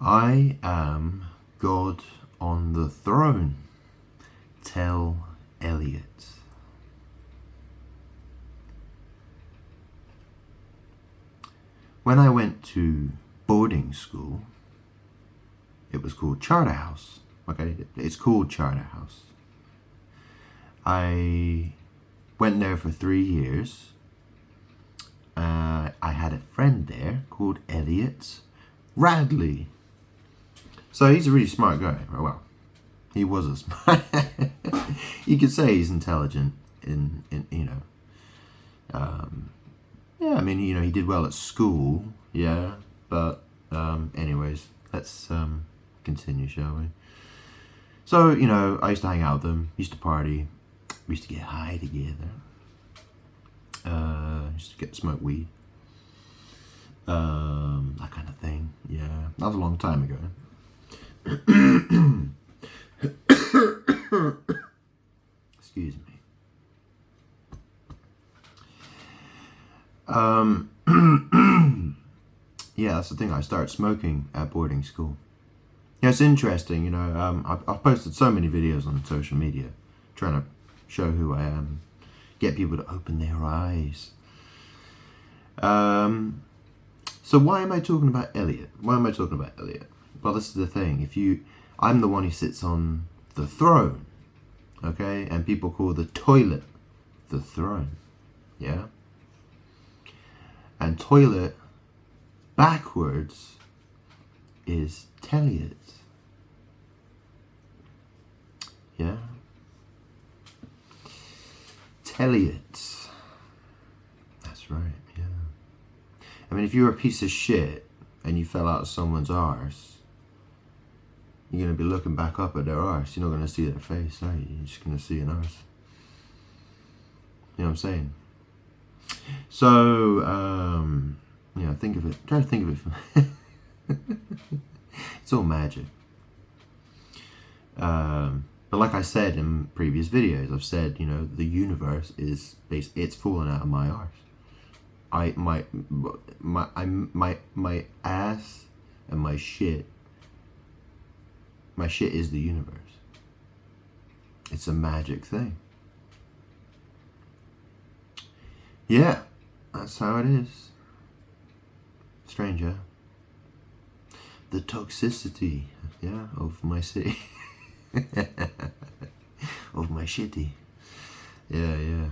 I am God on the throne. Tell Elliot. When I went to boarding school, it was called Charterhouse. Okay, it's called Charterhouse. I went there for 3 years. I had a friend there called Elliot Radley. So he's a really smart guy. Well, he was a smart. You could say he's intelligent. Yeah, I mean, he did well at school. Yeah, but anyways, let's continue, shall we? So I used to hang out with them. Used to party. We used to get high together. Used to smoke weed. That kind of thing. Yeah, that was a long time ago. Excuse me. Yeah, that's the thing. I started smoking at boarding school. Yeah, it's interesting. I've posted so many videos on social media, trying to show who I am, get people to open their eyes. So why am I talking about Elliot? Why am I talking about Elliot? Well, this is the thing. I'm the one who sits on the throne, okay? And people call the toilet the throne, yeah? And toilet backwards is Telliot, yeah? Telliot. That's right, yeah. I mean, if you were a piece of shit and you fell out of someone's arse, you're going to be looking back up at their arse. You're not going to see their face, are you? You're just going to see an arse. You know what I'm saying? So, think of it. Try to think of it from... It's all magic. But like I said in previous videos, I've said, the universe is it's falling out of my arse. My ass and my shit is the universe. It's a magic thing. Yeah, that's how it is. Strange, yeah? The toxicity, yeah, of my city. Of my shitty. Yeah.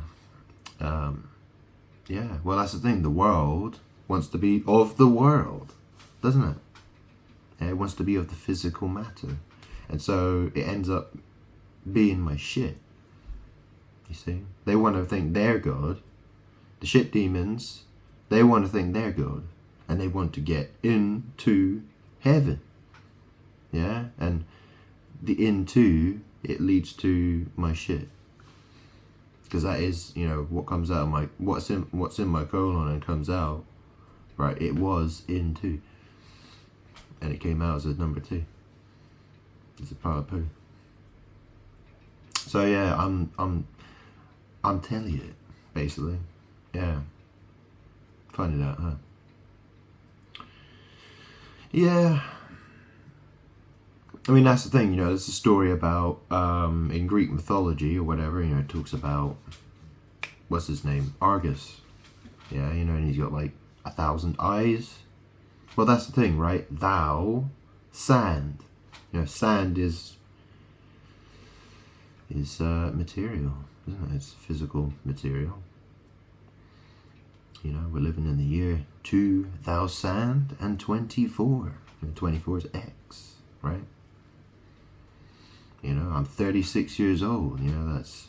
Yeah, well, that's the thing. The world wants to be of the world, doesn't it? Yeah, it wants to be of the physical matter. And so it ends up being my shit. You see? They want to think they're God. The shit demons, they want to think they're God. And they want to get into heaven. Yeah? And the into, it leads to my shit. Because that is, what comes out of my, what's in my colon and comes out, right? It was into. And it came out as a number 2. It's a pile of poo. So yeah, I'm telling you, basically. Yeah. Find it out, huh? Yeah. I mean, that's the thing, there's a story about, in Greek mythology or whatever, it talks about, what's his name? Argus. Yeah, and he's got like 1,000 eyes. Well, that's the thing, right? Thou, sand. Sand is material, isn't it? It's physical material. We're living in the year 2024. 24 is X, right? I'm 36 years old. That's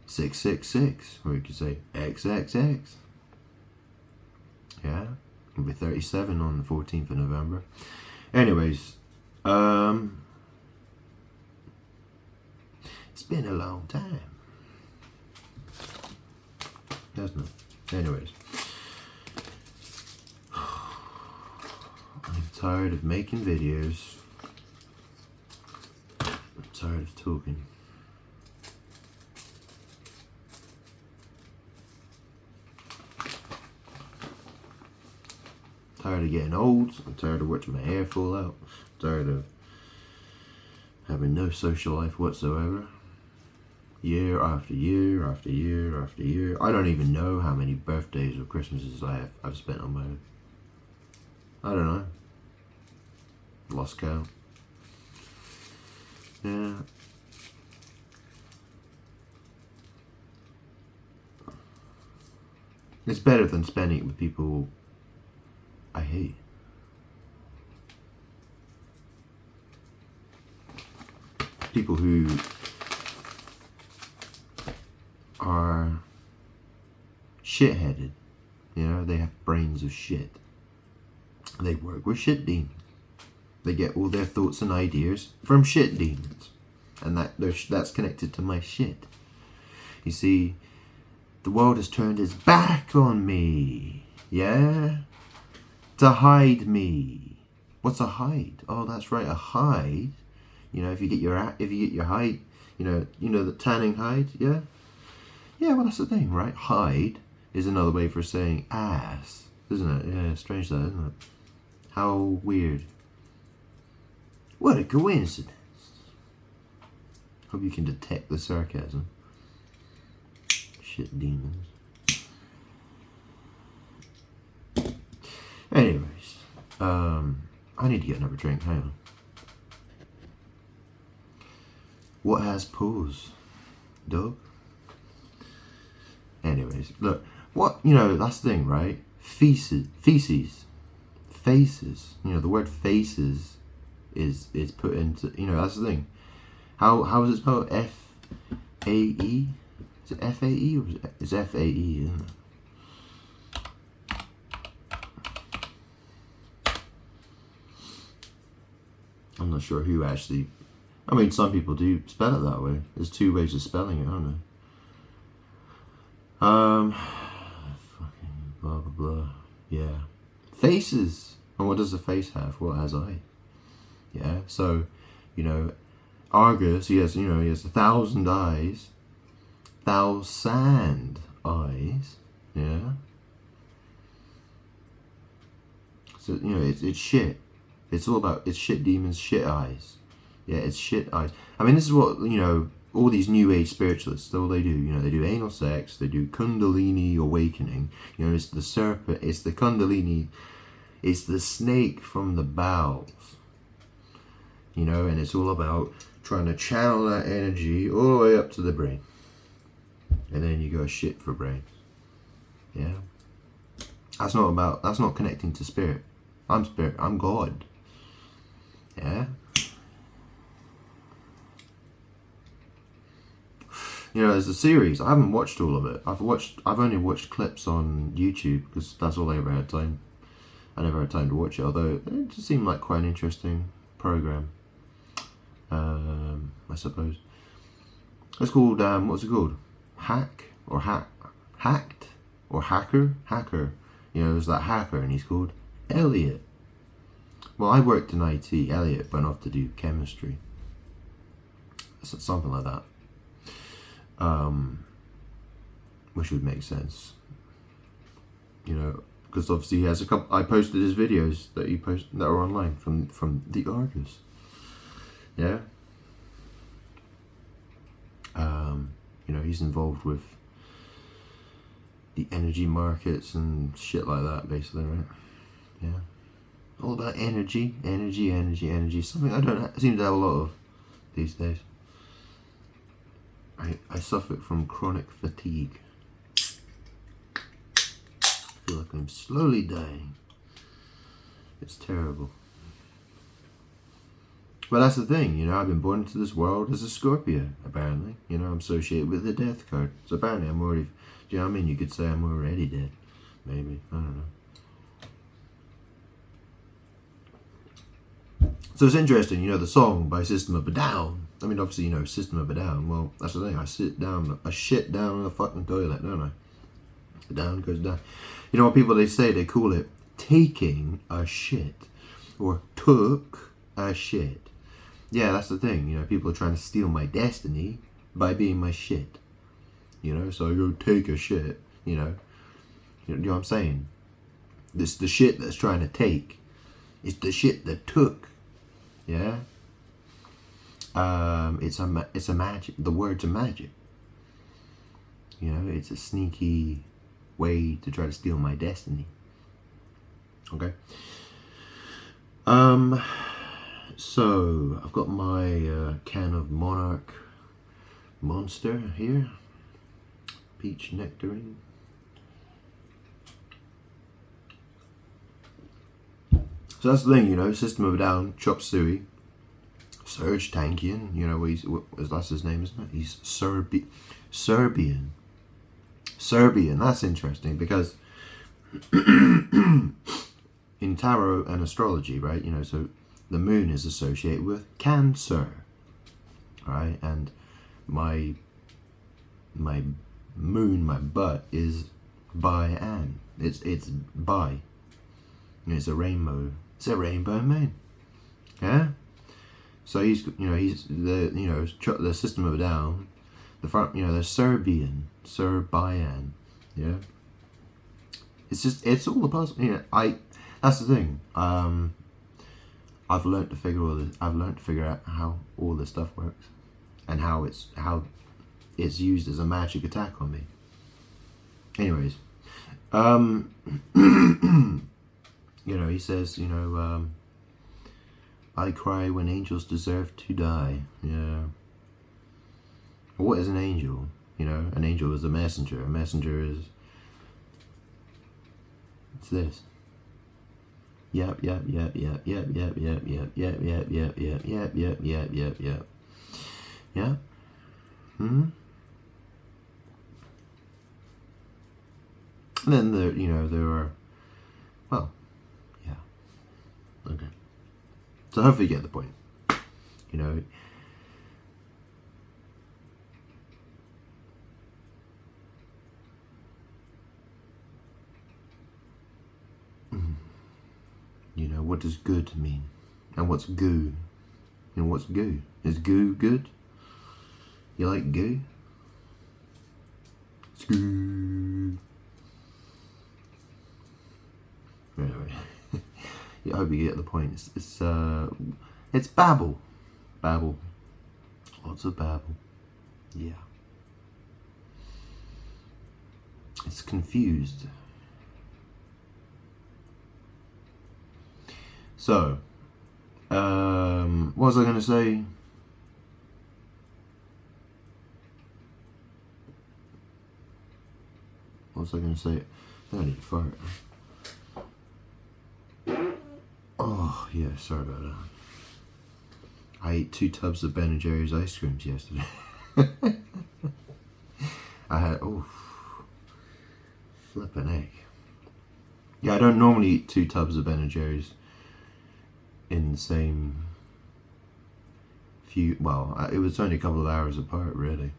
666, or you could say XXX. Yeah, I'll be 37 on the 14th of November. Anyways, it's been a long time, hasn't it? Anyways, I'm tired of making videos. I'm tired of talking. tired of getting old. I'm tired of watching my hair fall out. I'm tired of having no social life whatsoever. Year after year after year after year. I don't even know how many birthdays or Christmases I've spent on my own. I don't know. Lost count. Yeah. It's better than spending it with people I hate. People who are shit-headed. You know, they have brains of shit. They work with shit demons. They get all their thoughts and ideas from shit demons. And that's connected to my shit. You see, the world has turned its back on me. Yeah? To hide me. What's a hide? Oh, that's right, a hide. You know, if you get your hide, you know the tanning hide, yeah? Yeah, well, that's the thing, right? Hide is another way for saying ass, isn't it? Yeah, strange that, isn't it? How weird. What a coincidence. Hope you can detect the sarcasm. Shit demons. Anyways, I need to get another drink, hang on. What has pause, dog? Anyways, look, that's the thing, right? Faces. You know, the word faces is put into, that's the thing. How is it spelled? F-A-E? Is it F-A-E or is it F-A-E, isn't it? I'm not sure who actually, some people do spell it that way. There's two ways of spelling it, aren't there? Fucking blah, blah, blah. Yeah. Faces. And what does a face have? Well, it has eyes. Yeah, so, Argus, he has 1,000 eyes. 1,000 eyes. Yeah. So, it's shit. It's all about, it's shit demons, shit eyes. Yeah, it's shit eyes. This is what, all these new age spiritualists, all they do, they do anal sex, they do kundalini awakening. It's the serpent, it's the kundalini, it's the snake from the bowels. And it's all about trying to channel that energy all the way up to the brain. And then you go shit for brains. Yeah. That's not connecting to spirit. I'm spirit, I'm God. Yeah. There's a series. I haven't watched all of it. I've only watched clips on YouTube because that's all I ever had time. I never had time to watch it, although it just seemed like quite an interesting program. I suppose. It's called, what's it called? Hacked or Hacker? Hacker. There's that hacker and he's called Elliot. Well, I worked in IT. Elliot went off to do chemistry. Something like that. Which would make sense. Because obviously he has a couple. I posted his videos that that are online from the Argus. Yeah. He's involved with the energy markets and shit like that, basically, right? Yeah. All about energy. Something I don't seem to have a lot of these days. I suffer from chronic fatigue. I feel like I'm slowly dying. It's terrible. But that's the thing, I've been born into this world as a Scorpio, apparently. I'm associated with the death card. So apparently I'm already, do you know what I mean? You could say I'm already dead. Maybe, I don't know. So it's interesting, the song by System of a Down. Obviously, System of a Down. Well, that's the thing. I shit down on the fucking toilet, don't I? Down goes down. What people they say, they call it taking a shit. Or took a shit. Yeah, that's the thing. People are trying to steal my destiny by being my shit. So I go take a shit, You know what I'm saying? This the shit that's trying to take. It's the shit that took. Yeah. It's a magic. The word's a magic. You know, it's a sneaky way to try to steal my destiny. Okay. So I've got my can of Monarch Monster here, peach nectarine. So that's the thing, you know, System of a Down, Chop Suey, Serge Tankian, you know, that's his name, isn't it? He's Serbian. That's interesting because in tarot and astrology, right, you know, so the moon is associated with Cancer, right, and my moon, my butt is Bi-An. It's bi. It's a rainbow. It's a rainbow moon. Yeah. So he's the System of a Down. The front, you know, they're Serbian, Serbian. Yeah. It's all the puzzle. You know, that's the thing. I've learned to figure out how all this stuff works, and how it's used as a magic attack on me. Anyways, you know, he says, you know, I cry when angels deserve to die. Yeah. What is an angel? You know, an angel is a messenger. A messenger is, it's this. Yep. Yeah. And then there are, well, yeah. Okay. So hopefully you get the point. You know. You know, what does good mean? And what's goo? You know, what's goo? Is goo good? You like goo? It's goo. Anyway. Yeah, I hope you get the point. It's babble. Babble. Lots of babble. Yeah. It's confused. So, what was I going to say? What was I going to say? I need to fart. Oh, yeah, sorry about that. I ate 2 tubs of Ben & Jerry's ice creams yesterday. I had, flippin' egg. Yeah, I don't normally eat 2 tubs of Ben & Jerry's in the same few, well, it was only a couple of hours apart, really.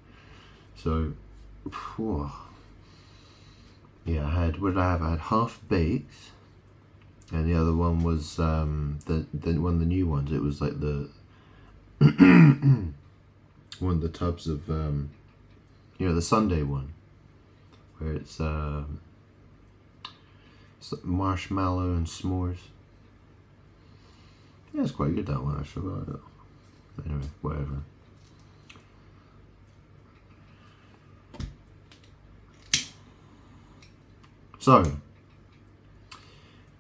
So, yeah, what did I have? I had half baked, and the other one was one of the new ones. It was like the one of the tubs of the Sunday one, where it's marshmallow and s'mores. Yeah, it's quite good, that one, actually. Anyway, whatever. So,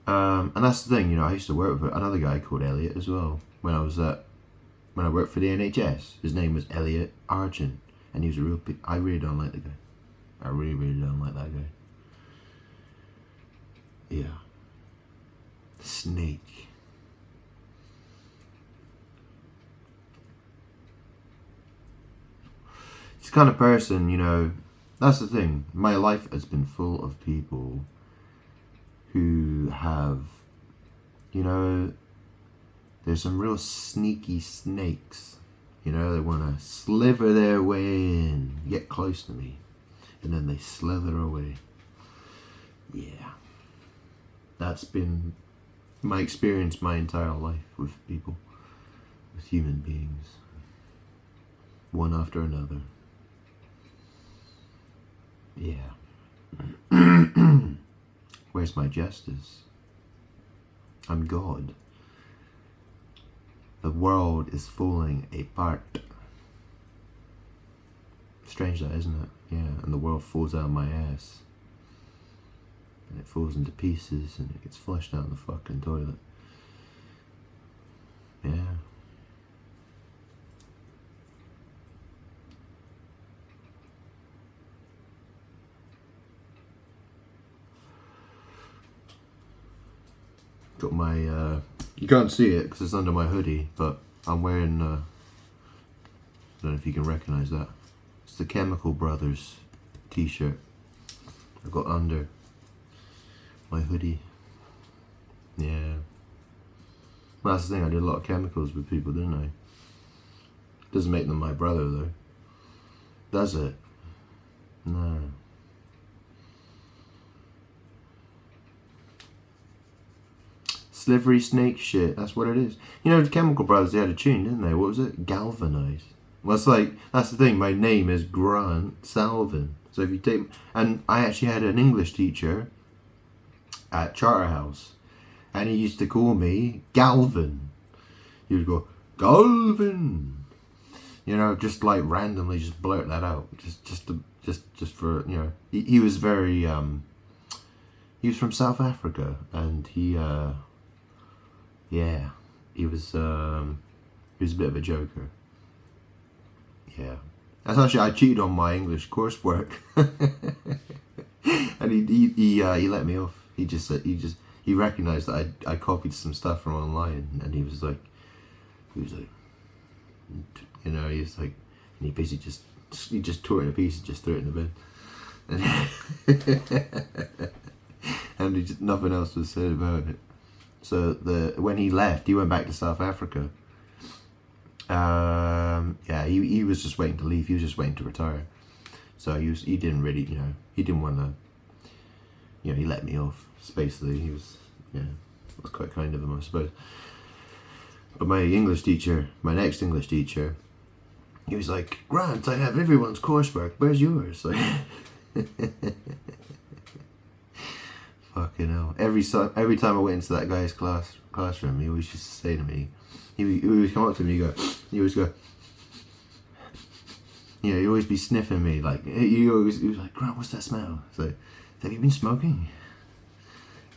and that's the thing, you know, I used to work with another guy called Elliot as well when I worked for the NHS. His name was Elliot Argent, and he was I really don't like the guy. I really, really don't like that guy. Yeah. Snake. It's the kind of person, you know, that's the thing. My life has been full of people who have, you know, there's some real sneaky snakes. You know, they want to sliver their way in, get close to me, and then they slither away. Yeah. That's been my experience my entire life with people, with human beings, one after another. Yeah. Where's my justice? I'm God. The world is falling apart. Strange that, isn't it? Yeah, and the world falls out of my ass. And it falls into pieces and it gets flushed down the fucking toilet. Yeah. Got my, you can't see it because it's under my hoodie, but I'm wearing, I don't know if you can recognize that. It's the Chemical Brothers t-shirt I got under my hoodie. Yeah. Well, that's the thing, I did a lot of chemicals with people, didn't I? Doesn't make them my brother though. Does it? No. Slivery snake shit, that's what it is. You know, the Chemical Brothers, they had a tune, didn't they? What was it? Galvanized. Well, it's like, that's the thing, my name is Grant Salvin. So if you take, and I actually had an English teacher at Charterhouse, and he used to call me Galvin. He would go, Galvin! You know, just like randomly just blurt that out. Just for, you know, he was very, he was from South Africa, and he, yeah, he was a bit of a joker. Yeah. That's actually, I cheated on my English coursework. And he let me off. He recognized that I copied some stuff from online, and he was like, you know, he was like, and he basically just tore it in a piece and just threw it in the bin. And nothing else was said about it. So when he left, he went back to South Africa. Yeah, he was just waiting to leave. He was just waiting to retire. So he didn't really, you know, he didn't want to, you know, he let me off. Basically, he was, yeah, it was quite kind of him, I suppose. But my English teacher, my next English teacher, he was like, Grant, I have everyone's coursework. Where's yours? Like, fucking hell. Every time I went into that guy's classroom, he always used to say to me, he would come up to me, he always go, you know, he'd always be sniffing me, like, he was like, Grant, what's that smell? It's like, have you been smoking?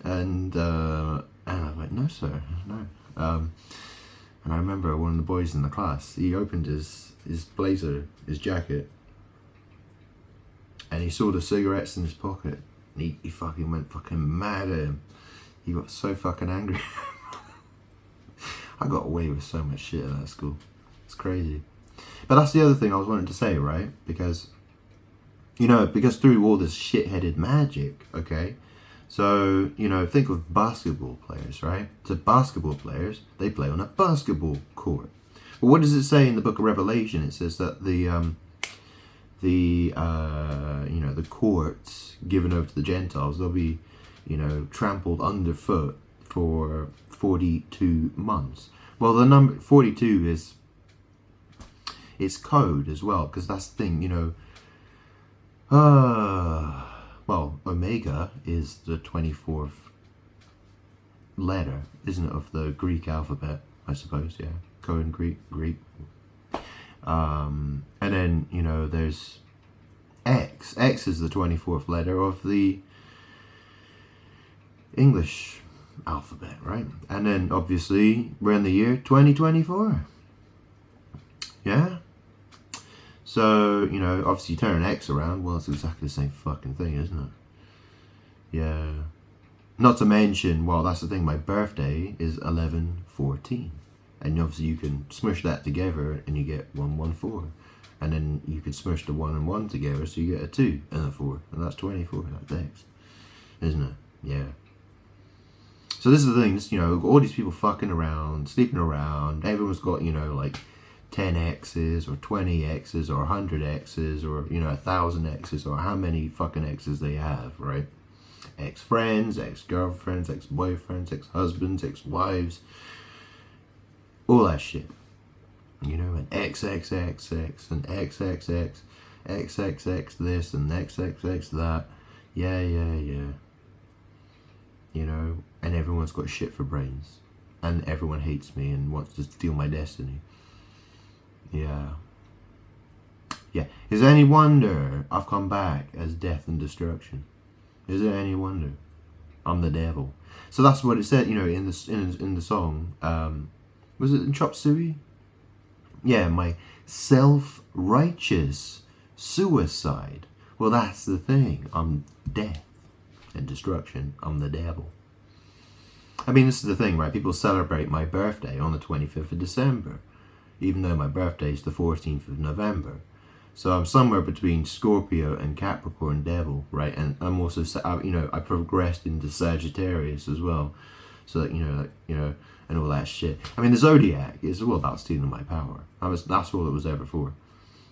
And I'm like, no sir, no. And I remember one of the boys in the class, he opened his blazer, his jacket, and he saw the cigarettes in his pocket, and he fucking went fucking mad at him. He got so fucking angry. I got away with so much shit at that school. It's crazy. But that's the other thing I was wanting to say, right? Because, you know, because through all this shit-headed magic, okay? So, you know, think of basketball players, right? So basketball players, they play on a basketball court. Well, what does it say in the book of Revelation? It says that the courts given over to the Gentiles, they'll be, you know, trampled underfoot for 42 months. Well, the number 42 is, it's code as well, because that's the thing, you know, well, Omega is the 24th letter, isn't it, of the Greek alphabet, I suppose, yeah, code in Greek. And then, you know, there's X. X is the 24th letter of the English alphabet, right? And then, obviously, we're in the year 2024. Yeah? So, you know, obviously you turn an X around, well, it's exactly the same fucking thing, isn't it? Yeah. Not to mention, well, that's the thing, my birthday is 11/14. And obviously you can smush that together and you get 114. And then you can smush the 1 and 1 together so you get a 2 and a 4. And that's 24, that's X. Isn't it? Yeah. So this is the thing, you know, all these people fucking around, sleeping around, everyone's got, you know, like 10 X's or 20 X's or 100 X's or, you know, 1,000 X's or how many fucking X's they have, right? Ex-friends, ex-girlfriends, ex-boyfriends, ex-husbands, ex-wives, all that shit. You know, and XXXX and XXX, XXX this and XXX that. Yeah. you know, and everyone's got shit for brains, and everyone hates me and wants to steal my destiny. Yeah. Yeah. Is it any wonder I've come back as death and destruction? Is it any wonder? I'm the devil. So that's what it said, you know, in the song. Was it in Chop Suey? Yeah, my self-righteous suicide. Well, that's the thing. I'm death and destruction. I'm the devil. I mean, this is the thing, right? People celebrate my birthday on the 25th of December, even though my birthday is the 14th of November. So I'm somewhere between Scorpio and Capricorn devil, right? And I'm also, you know, I progressed into Sagittarius as well. So that, you know, and all that shit. I mean, the Zodiac is all about stealing my power. That's all it was ever for,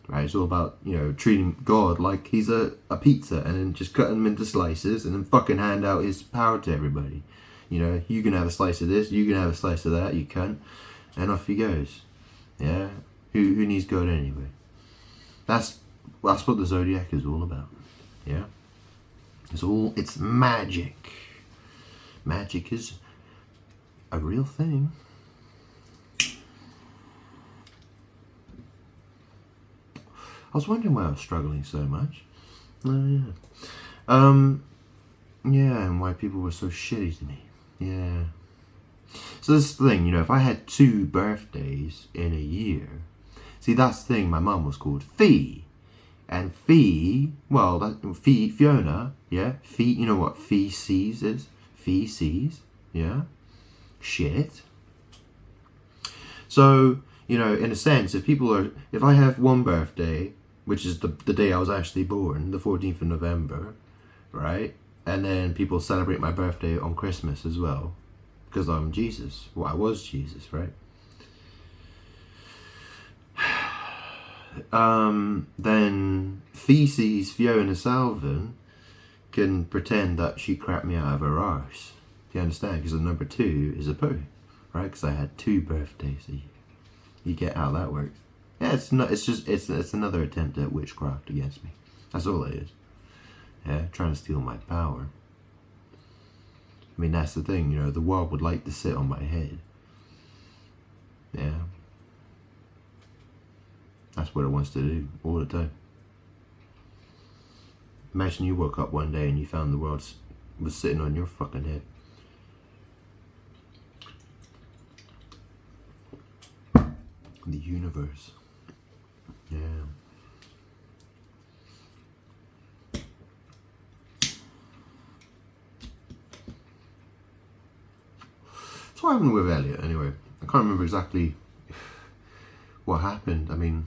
right? It's all about, you know, treating God like he's a pizza and then just cutting him into slices and then fucking hand out his power to everybody. You know, you can have a slice of this, you can have a slice of that, you cunt. And off he goes. Yeah? Who needs God anyway? That's what the Zodiac is all about. Yeah? It's magic. Magic is a real thing. I was wondering why I was struggling so much. Yeah. Yeah, and why people were so shitty to me. Yeah. So this is the thing, you know, if I had 2 birthdays in a year, see, that's the thing, my mum was called Fee. And Fee, well, Fiona, yeah, Fee, you know what feces is? Feces, yeah, shit. So, you know, in a sense, if I have one birthday, which is the day I was actually born, the 14th of November, right? And then people celebrate my birthday on Christmas as well, because I'm Jesus. Well, I was Jesus, right? Then Feces Fiona Salvin can pretend that she crapped me out of her arse. Do you understand? Because the number 2 is a poo, right? Because I had 2 birthdays a year. You get how that works. Yeah, it's another attempt at witchcraft against me. That's all it is. Yeah, trying to steal my power. I mean, that's the thing, you know, the world would like to sit on my head. Yeah. That's what it wants to do all the time. Imagine you woke up one day and you found the world was sitting on your fucking head. The universe. Yeah. So what happened with Elliot anyway? I can't remember exactly what happened. I mean,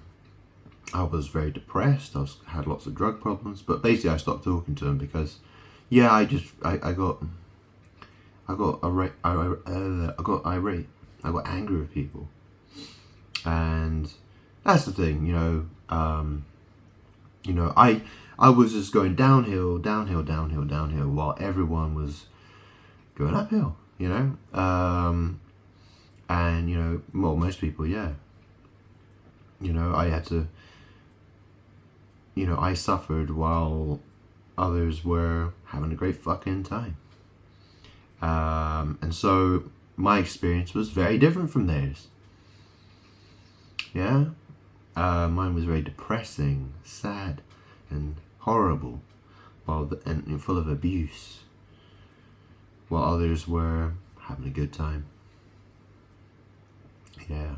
I was very depressed. I had lots of drug problems, but basically I stopped talking to him because, yeah, I got irate. I got angry with people, and that's the thing, you know. I was just going downhill, while everyone was going uphill. You know, and you know, well, most people, yeah. You know, I had to. You know, I suffered while others were having a great fucking time. And so my experience was very different from theirs. Yeah? Mine was very depressing, sad, and horrible, and full of abuse, while others were having a good time. Yeah.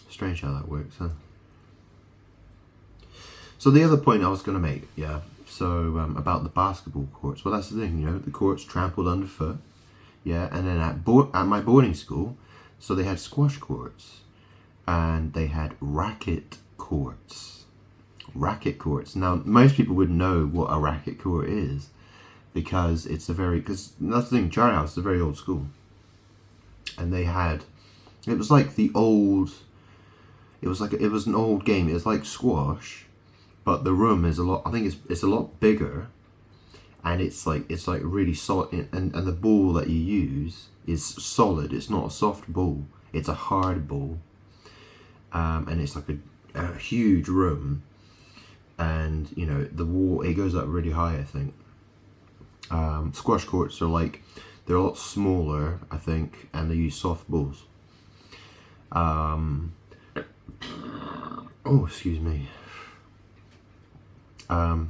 Strange how that works, huh? So the other point I was going to make, yeah, so about the basketball courts. Well, that's the thing, you know, the courts trampled underfoot, yeah, and then at my boarding school, so they had squash courts, and they had racket courts. Racket courts. Now, most people would know what a racket court is, because that's the thing, Charlie House is a very old school, and it was an old game. It was like squash, but the room is I think it's a lot bigger, and it's like really solid, and the ball that you use is solid. It's not a soft ball, it's a hard ball, and it's like a huge room, and you know, the wall, it goes up really high, I think, Squash courts are like, they're a lot smaller, I think, and they use soft balls. Oh, excuse me. But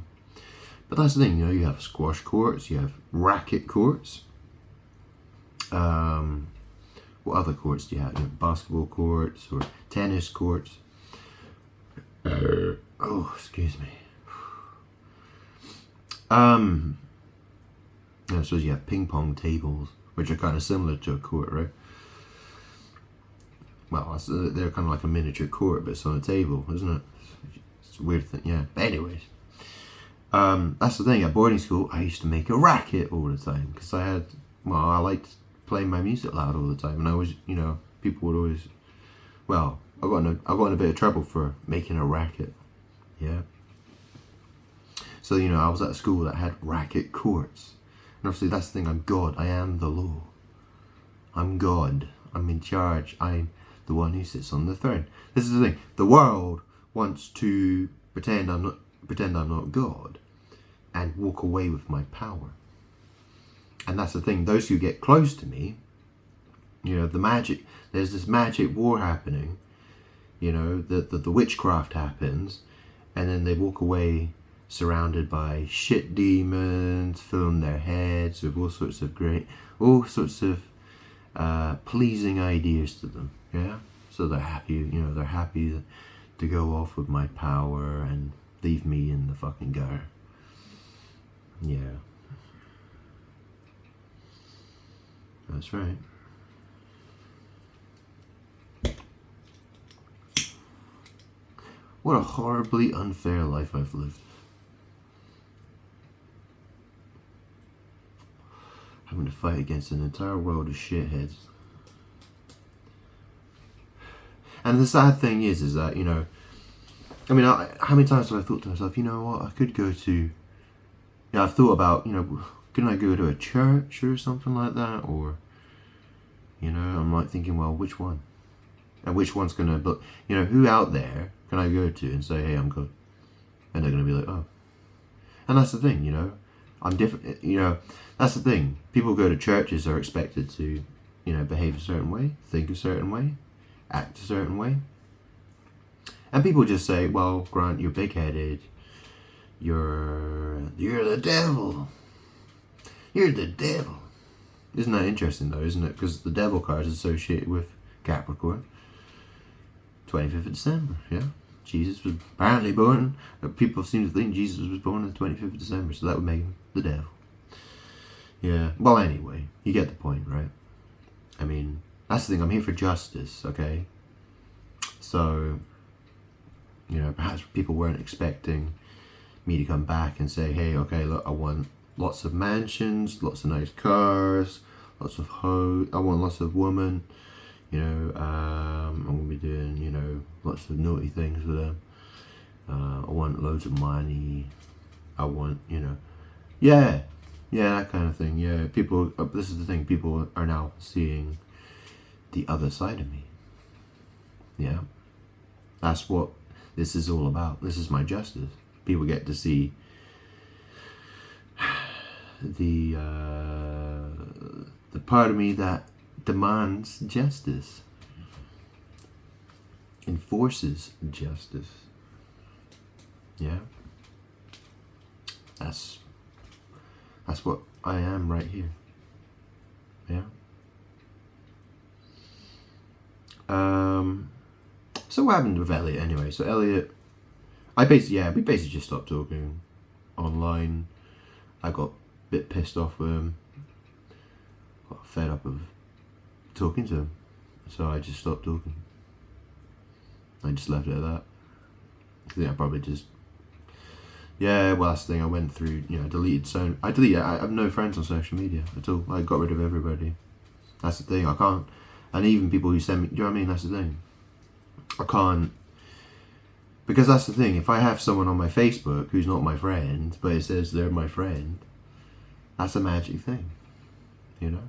that's the thing, you know, you have squash courts, you have racket courts. What other courts do you have? You have basketball courts or tennis courts. Oh, excuse me. I suppose you have ping pong tables, which are kind of similar to a court, right? Well, they're kind of like a miniature court, but it's on a table, isn't it? It's a weird thing, yeah. But anyways, that's the thing. At boarding school, I used to make a racket all the time because I liked playing my music loud all the time, and I was, you know, people would always. Well, I got in a bit of trouble for making a racket, yeah. So, you know, I was at a school that had racket courts, and obviously that's the thing. I'm God. I am the law. I'm God. I'm in charge. I'm the one who sits on the throne. This is the thing. The world wants to pretend I'm not God, and walk away with my power. And that's the thing. Those who get close to me, you know, there's this magic war happening. You know, the witchcraft happens, and then they walk away surrounded by shit demons, filling their heads with all sorts of pleasing ideas to them. Yeah, so they're happy. You know, they're happy to go off with my power and leave me in the fucking gutter. Yeah, that's right. What a horribly unfair life I've lived. Having to fight against an entire world of shitheads. And the sad thing is that, you know, I mean, how many times have I thought to myself, you know what, I could go to, I've thought about, you know, couldn't I go to a church or something like that? Or, you know, I'm like thinking, well, which one? And which one's going to, but, you know, who out there can I go to and say, hey, I'm good? And they're going to be like, oh. And that's the thing, you know, I'm different, you know, that's the thing. People go to churches are expected to, you know, behave a certain way, think a certain way, act a certain way. And people just say, well, Grant, you're big-headed. You're the devil. You're the devil. Isn't that interesting, though, isn't it? Because the devil card is associated with Capricorn. 25th of December, yeah. Jesus was apparently born. People seem to think Jesus was born on the 25th of December, so that would make him the devil. Yeah. Well, anyway, you get the point, right? I mean, that's the thing. I'm here for justice, okay? So, you know, perhaps people weren't expecting me to come back and say, hey, okay, look, I want lots of mansions, lots of nice cars, lots of I want lots of women, you know, I'm going to be doing, you know, lots of naughty things with them. I want loads of money. I want, you know, yeah, that kind of thing. Yeah, people, this is the thing, people are now seeing the other side of me. Yeah, that's what this is all about. This is my justice. People get to see the part of me that demands justice, enforces justice. Yeah, that's what I am right here. Yeah. So what happened with Elliot anyway? So Elliot, we basically just stopped talking online. I got a bit pissed off with him. Got fed up of talking to him. So I just stopped talking. I just left it at that. I think I probably just, well, that's the thing. I went through, you know, I have no friends on social media at all. I got rid of everybody. That's the thing. I can't, and even people who send me, do you know what I mean? That's the thing. I can't, because that's the thing. If I have someone on my Facebook who's not my friend, but it says they're my friend, that's a magic thing, you know?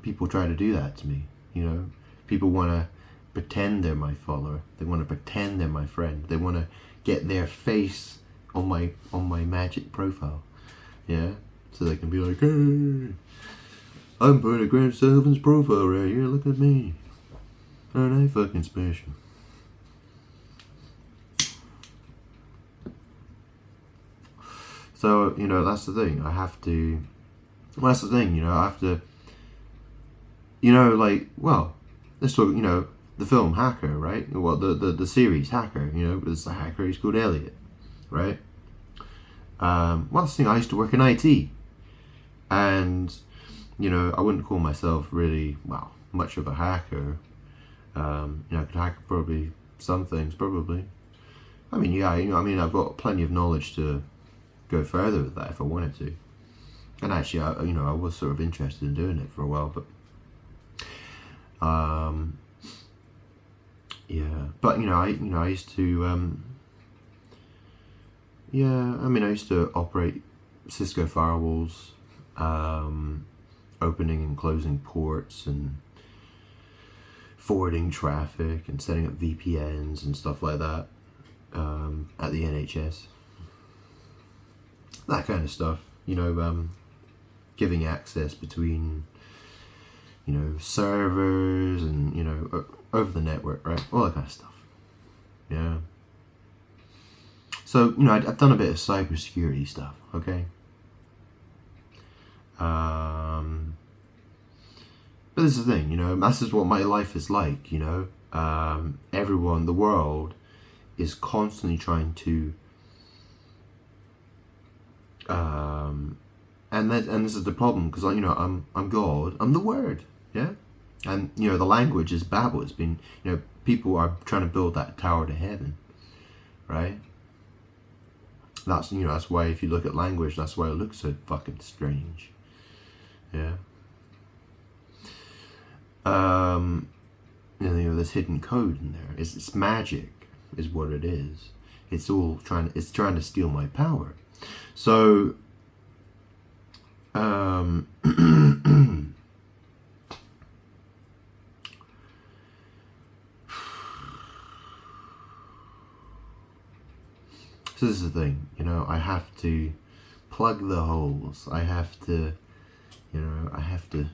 People try to do that to me, you know? People want to pretend they're my follower. They want to pretend they're my friend. They want to get their face on my magic profile. Yeah, so they can be like, hey, I'm putting a Grant Sullivan's profile right here. Look at me. Aren't I fucking special? So, you know, that's the thing. I have to. Well, that's the thing, you know, I have to. You know, like, well, let's talk, you know, the film Hacker, right? Well, the series Hacker, you know, it's the hacker, he's called Elliot, right? Well, that's the thing, I used to work in IT. And, you know, I wouldn't call myself really, well, much of a hacker. You know, I could hack probably some things, probably. I mean, yeah, you know, I mean, I've got plenty of knowledge to go further with that if I wanted to. And actually, you know, I was sort of interested in doing it for a while, but yeah. But you know, I used to, yeah. I mean, I used to operate Cisco firewalls, opening and closing ports, and forwarding traffic, and setting up VPNs and stuff like that, at the NHS. That kind of stuff, you know, giving access between, you know, servers and, you know, over the network, right? All that kind of stuff. Yeah. So, you know, I've done a bit of cybersecurity stuff, okay? But this is the thing, you know, this is what my life is like, you know? Everyone, the world, is constantly trying to and this is the problem, because, you know, I'm God, I'm the Word, yeah, and you know the language is Babel. It's been, you know, people are trying to build that tower to heaven, right? That's, you know, that's why if you look at language, that's why it looks so fucking strange, yeah. You know, there's hidden code in there. It's magic, is what it is. It's all trying to steal my power. So, so this is the thing, you know, I have to plug the holes. I have to, you know, I have to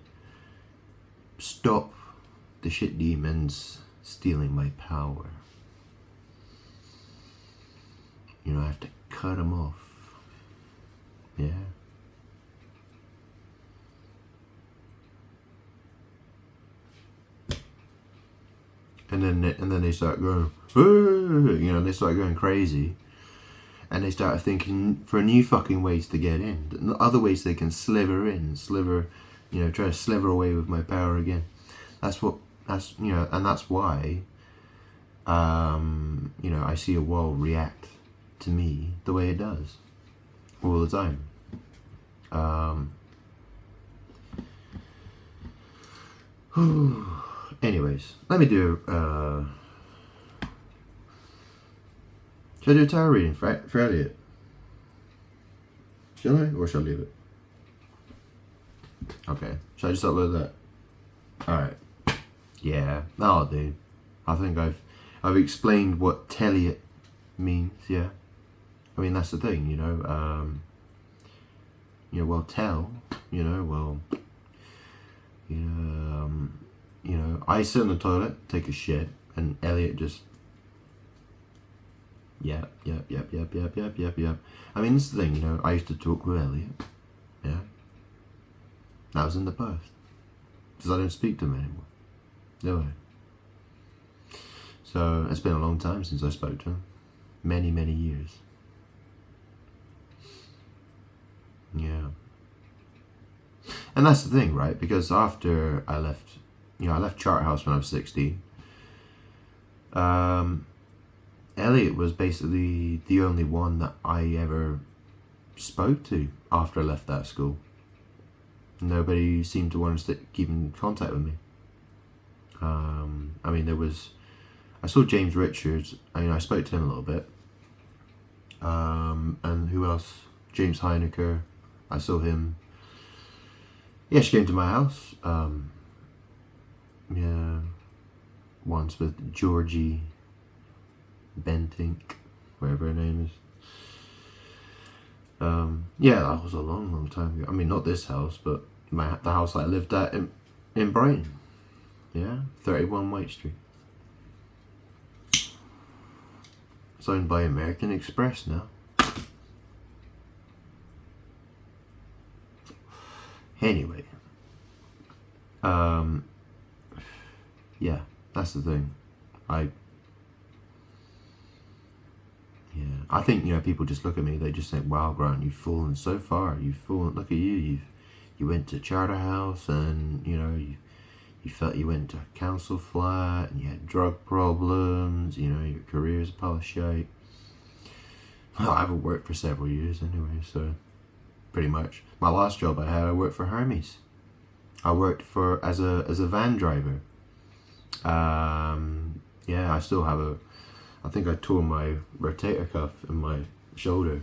stop the shit demons stealing my power. You know, I have to cut them off. Yeah. And then they start going, you know, they start going crazy, and they start thinking for new fucking ways to get in, other ways they can sliver, you know, try to sliver away with my power again. That's you know, and that's why, you know, I see a world react to me the way it does all the time. Anyways, let me do. Should I do a tarot reading for Elliot? Shall I, or shall I leave it? Okay. Should I just upload that? All right. Yeah, that'll do. I think I've explained what Telliot means. Yeah. I mean, that's the thing, you know. You know, well, tell. You know, well. You know, I sit in the toilet, take a shit, and Elliot just. Yep. I mean, this is the thing, you know. I used to talk with Elliot. Yeah. That was in the past, because I don't speak to him anymore. Do I? So it's been a long time since I spoke to him. Many years. Yeah. And that's the thing, right? Because after I left, you know, I left Charterhouse when I was 16. Elliot was basically the only one that I ever spoke to after I left that school. Nobody seemed to want to keep in contact with me. I mean, I saw James Richards. I mean, I spoke to him a little bit. And who else? James Heinecker. I saw him. Yeah, she came to my house. Yeah, once with Georgie Bentink, whatever her name is. Yeah, that was a long time ago. I mean, not this house, but the house I lived at in Brighton. Yeah, 31 White Street. It's owned by American Express now. Anyway, yeah, that's the thing. I think, you know, people just look at me, they just think, wow, Grant, you've fallen so far. You've fallen, look at you, you went to Charterhouse, and, you know, you felt you went to a council flat, and you had drug problems, you know, your career's a pile of shit. Well, I haven't worked for several years anyway, so pretty much. My last job I worked for Hermes. I worked as a van driver. Yeah, I still have I think I tore my rotator cuff in my shoulder.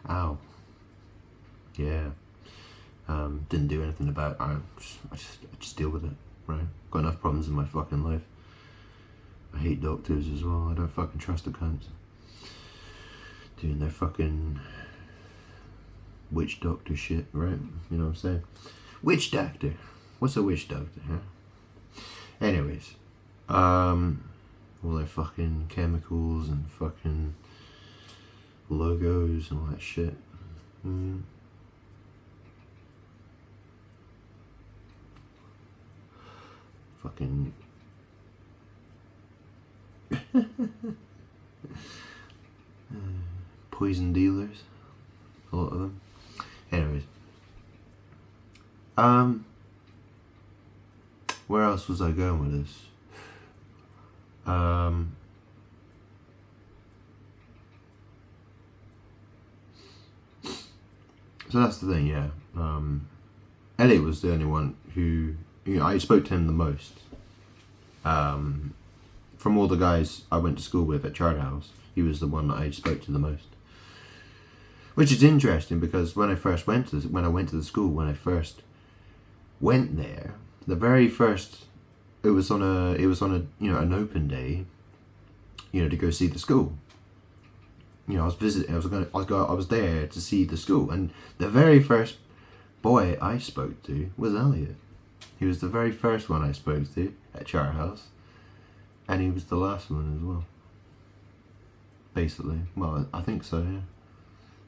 Ow. Yeah. Didn't do anything about it. I just deal with it, right? Got enough problems in my fucking life. I hate doctors as well. I don't fucking trust the cunts. Doing their fucking witch doctor shit, right? You know what I'm saying? Witch doctor. What's a witch doctor, huh? Anyways, all their fucking chemicals and fucking logos and all that shit. Fucking poison dealers, a lot of them. Anyways, where else was I going with this? So that's the thing, yeah. Elliot was the only one who, you know, I spoke to him the most. From all the guys I went to school with at Charterhouse, he was the one that I spoke to the most. Which is interesting because when I first went to the school, when I first went there, the very first, it was on a you know, an open day, you know, to go see the school. You know, I was visiting. I was there to see the school, and the very first boy I spoke to was Elliot. He was the very first one I spoke to at Charterhouse, and he was the last one as well. Basically, well, I think so. Yeah.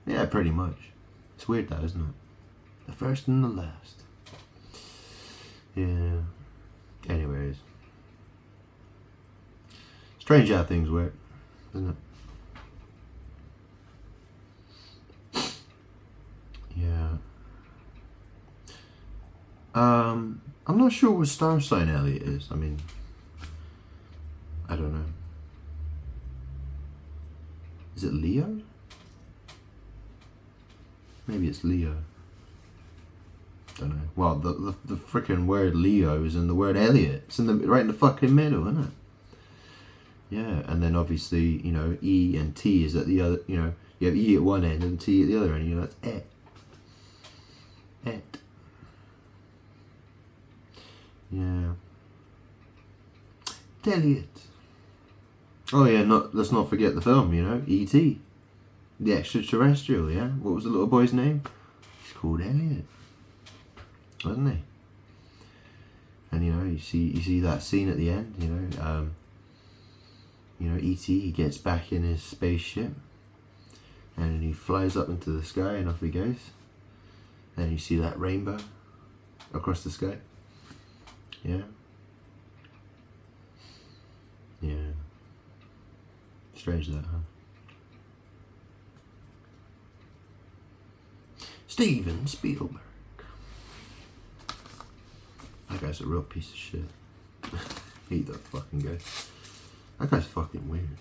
Yeah, pretty much. It's weird that, isn't it? The first and the last. Yeah. Anyways. Strange how things work, isn't it? Yeah. I'm not sure what star sign Elliot is. I mean, I don't know. Is it Leo? Maybe it's Leo. Don't know. Well, the freaking word Leo is in the word Elliot. It's right in the fucking middle, isn't it? Yeah, and then obviously, you know, E and T is at the other. You know, you have E at one end and T at the other end. You know, that's et. Et. Yeah. Elliot. Oh yeah, let's not forget the film. You know, E.T. The extraterrestrial, yeah? What was the little boy's name? He's called Elliot. Wasn't he? And you know, you see that scene at the end, you know, E.T., he gets back in his spaceship and he flies up into the sky and off he goes. And you see that rainbow across the sky. Yeah. Yeah. Strange that, huh? Steven Spielberg. That guy's a real piece of shit. Hate that fucking guy. That guy's fucking weird.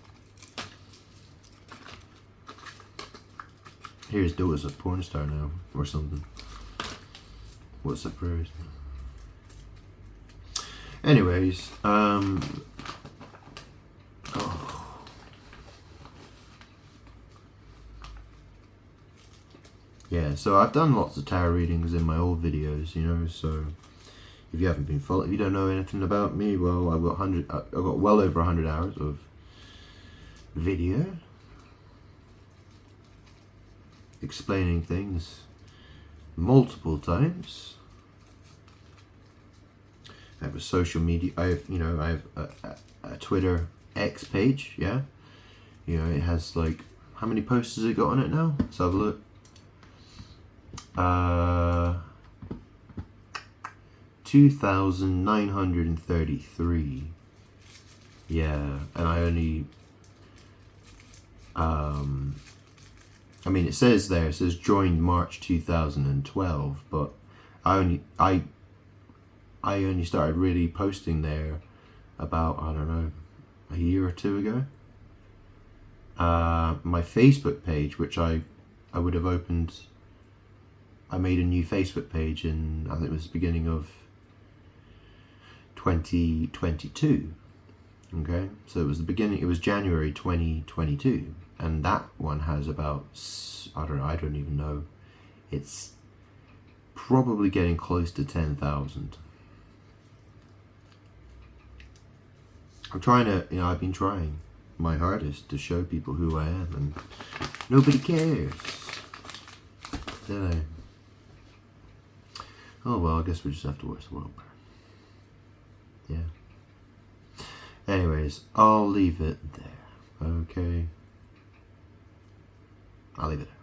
Here his daughter's a porn star now, or something. What a surprise. Anyways, yeah, so I've done lots of tarot readings in my old videos, you know, so if you haven't been following, if you don't know anything about me, well, I've got well over 100 hours of video. explaining things multiple times. I have a social media. I have a Twitter X page. Yeah, it has like, how many posts has it got on it now? Let's have a look. 2,933. Yeah, and I only. I mean, it says joined March 2012, but I only started really posting there about, I don't know, a year or two ago. My Facebook page, which I would have opened, I made a new Facebook page in, I think it was the beginning of 2022. Okay, so it was January 2022, and that one has about, I don't even know, it's probably getting close to 10,000. I'm trying to, I've been trying my hardest to show people who I am, and nobody cares, do they? Oh well, I guess we just have to watch the world burn. Yeah. Anyways, I'll leave it there. Okay. I'll leave it there.